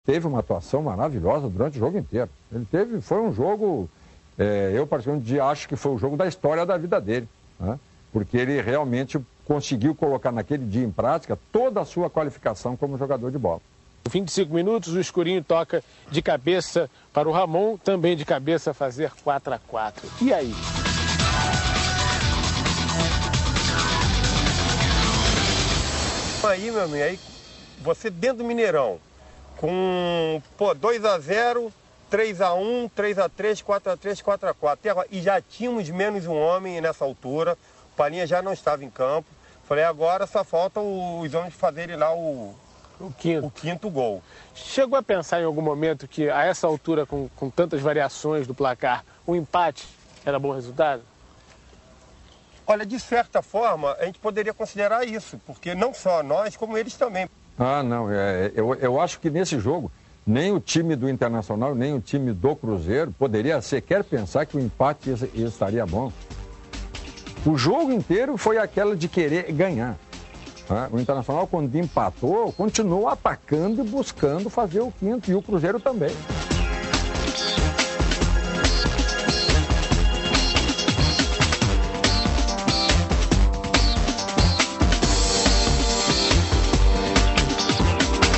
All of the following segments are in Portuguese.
teve uma atuação maravilhosa durante o jogo inteiro. Foi um jogo, eu particularmente acho que foi o jogo da história da vida dele, né? Porque ele realmente conseguiu colocar naquele dia em prática toda a sua qualificação como jogador de bola. No fim de 5 minutos, o Escurinho toca de cabeça para o Ramon, também de cabeça fazer 4-4. E aí? Aí, meu amigo, aí você dentro do Mineirão, com 2-0, 3-1, 3-3, 4-3, 4-4. E já tínhamos menos um homem nessa altura, o Palhinha já não estava em campo. Falei, agora só falta os homens fazerem lá o quinto gol. Chegou a pensar em algum momento que, a essa altura, com tantas variações do placar, um empate era bom resultado? Olha, de certa forma, a gente poderia considerar isso, porque não só nós, como eles também. Não, eu acho que nesse jogo, nem o time do Internacional, nem o time do Cruzeiro poderia sequer pensar que o empate estaria bom. O jogo inteiro foi aquela de querer ganhar. O Internacional, quando empatou, continuou atacando e buscando fazer o quinto, e o Cruzeiro também.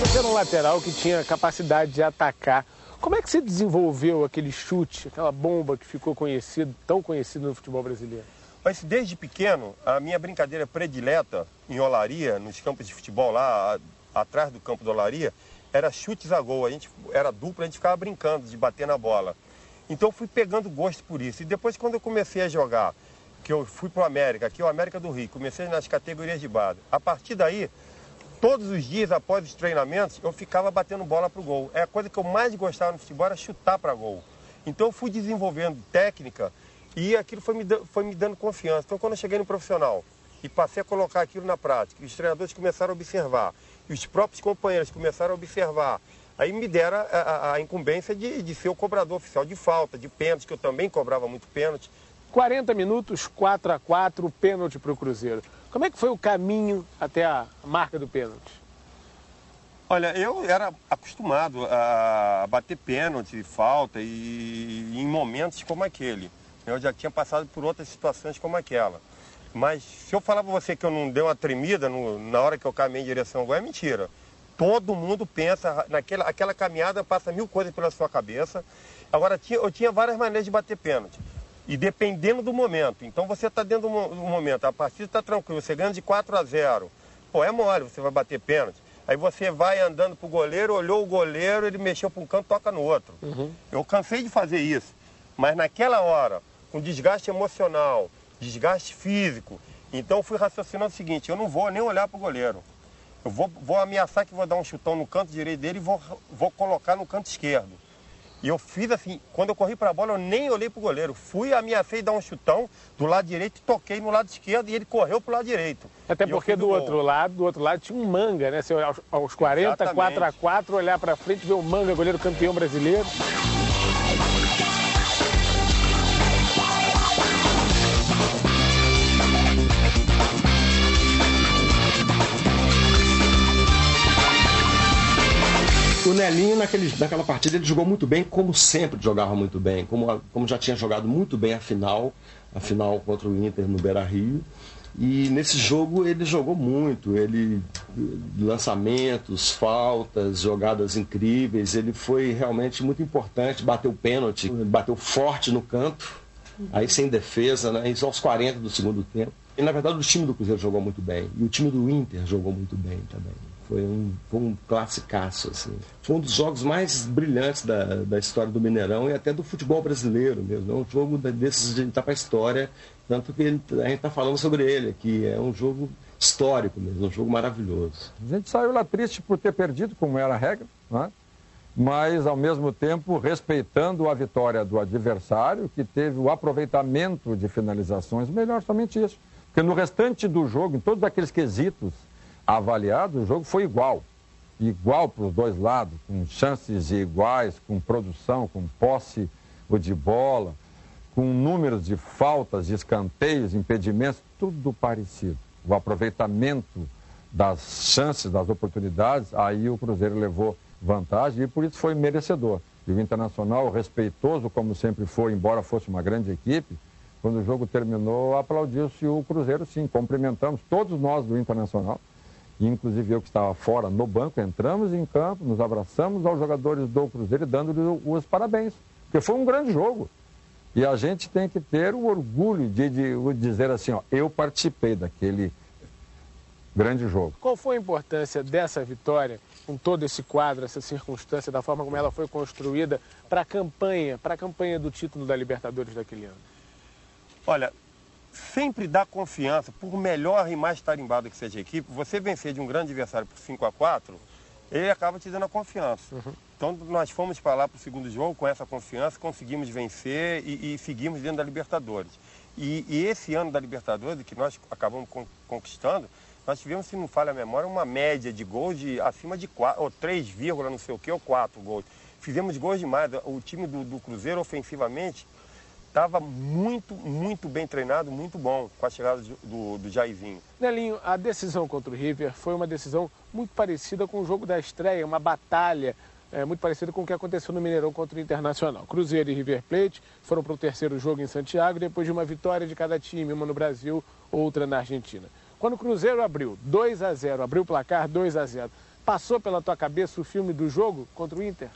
Você era um lateral que tinha capacidade de atacar. Como é que se desenvolveu aquele chute, aquela bomba que ficou tão conhecido no futebol brasileiro? Mas desde pequeno, a minha brincadeira predileta em Olaria, nos campos de futebol lá, atrás do campo da Olaria, era chutes a gol. A gente era dupla, a gente ficava brincando de bater na bola. Então eu fui pegando gosto por isso. E depois, quando eu comecei a jogar, que eu fui para o América, aqui é o América do Rio, comecei nas categorias de base. A partir daí, todos os dias após os treinamentos, eu ficava batendo bola para o gol. A coisa que eu mais gostava no futebol era chutar para gol. Então eu fui desenvolvendo técnica. E aquilo foi me dando confiança. Então, quando eu cheguei no profissional e passei a colocar aquilo na prática, os treinadores começaram a observar, e os próprios companheiros começaram a observar, aí me deram a incumbência de ser o cobrador oficial de falta, de pênalti, que eu também cobrava muito pênalti. 40 minutos, 4-4, pênalti para o Cruzeiro. Como é que foi o caminho até a marca do pênalti? Olha, eu era acostumado a bater pênalti, falta, e em momentos como aquele. Eu já tinha passado por outras situações como aquela. Mas se eu falar para você que eu não dei uma tremida na hora que eu caminhei em direção ao gol, é mentira. Todo mundo pensa, aquela caminhada passa 1000 coisas pela sua cabeça. Agora, eu tinha várias maneiras de bater pênalti. E dependendo do momento. Então você está dentro do momento, a partida está tranquila, você ganha de 4-0. Pô, é mole, você vai bater pênalti. Aí você vai andando para o goleiro, olhou o goleiro, ele mexeu para um canto, toca no outro. Eu cansei de fazer isso. Mas naquela hora, com desgaste emocional, desgaste físico, então eu fui raciocinando o seguinte, eu não vou nem olhar para o goleiro. Eu vou ameaçar que vou dar um chutão no canto direito dele e vou colocar no canto esquerdo. E eu fiz assim, quando eu corri para a bola, eu nem olhei para o goleiro. Fui, ameacei dar um chutão do lado direito, toquei no lado esquerdo e ele correu para o lado direito. Até porque do outro lado tinha um Manga, né? Você, aos 40, 4-4, olhar para frente, ver o Manga, goleiro campeão brasileiro. O Nelinho, naquela partida, ele jogou muito bem, como sempre jogava muito bem, como já tinha jogado muito bem a final contra o Inter no Beira-Rio. E nesse jogo ele jogou muito, lançamentos, faltas, jogadas incríveis, ele foi realmente muito importante, bateu pênalti, bateu forte no canto, aí sem defesa, né? Isso aos 40 do segundo tempo. E na verdade o time do Cruzeiro jogou muito bem, e o time do Inter jogou muito bem também. Foi um classicaço, assim. Foi um dos jogos mais brilhantes da história do Mineirão e até do futebol brasileiro mesmo. É um jogo desses de entrar para a história, tanto que a gente está falando sobre ele aqui. É um jogo histórico mesmo, um jogo maravilhoso. A gente saiu lá triste por ter perdido, como era a regra, né? Mas, ao mesmo tempo, respeitando a vitória do adversário, que teve o aproveitamento de finalizações melhor, somente isso. Porque no restante do jogo, em todos aqueles quesitos avaliado, o jogo foi igual para os dois lados, com chances iguais, com produção, com posse de bola, com números de faltas, de escanteios, impedimentos, tudo parecido. O aproveitamento das chances, das oportunidades, aí o Cruzeiro levou vantagem e por isso foi merecedor. E o Internacional, respeitoso como sempre foi, embora fosse uma grande equipe, quando o jogo terminou, aplaudiu-se o Cruzeiro, sim, cumprimentamos todos nós do Internacional, inclusive eu que estava fora no banco, entramos em campo, nos abraçamos aos jogadores do Cruzeiro e dando-lhes os parabéns, porque foi um grande jogo. E a gente tem que ter o orgulho de dizer assim, ó, eu participei daquele grande jogo. Qual foi a importância dessa vitória, com todo esse quadro, essa circunstância, da forma como ela foi construída para a campanha do título da Libertadores daquele ano? Olha, sempre dá confiança, por melhor e mais tarimbado que seja a equipe, você vencer de um grande adversário por 5-4, ele acaba te dando a confiança. Então nós fomos para lá para o segundo jogo com essa confiança, conseguimos vencer e seguimos dentro da Libertadores. E esse ano da Libertadores, que nós acabamos conquistando, nós tivemos, se não falha a memória, uma média de gols de acima de 4, ou 3, não sei o que, ou 4 gols. Fizemos gols demais. O time do Cruzeiro, ofensivamente, estava muito bem treinado, muito bom com a chegada do Jairzinho. Nelinho, a decisão contra o River foi uma decisão muito parecida com o jogo da estreia, uma batalha muito parecida com o que aconteceu no Mineirão contra o Internacional. Cruzeiro e River Plate foram para o terceiro jogo em Santiago, depois de uma vitória de cada time, uma no Brasil, outra na Argentina. Quando o Cruzeiro abriu 2-0, abriu o placar 2-0, passou pela tua cabeça o filme do jogo contra o Inter?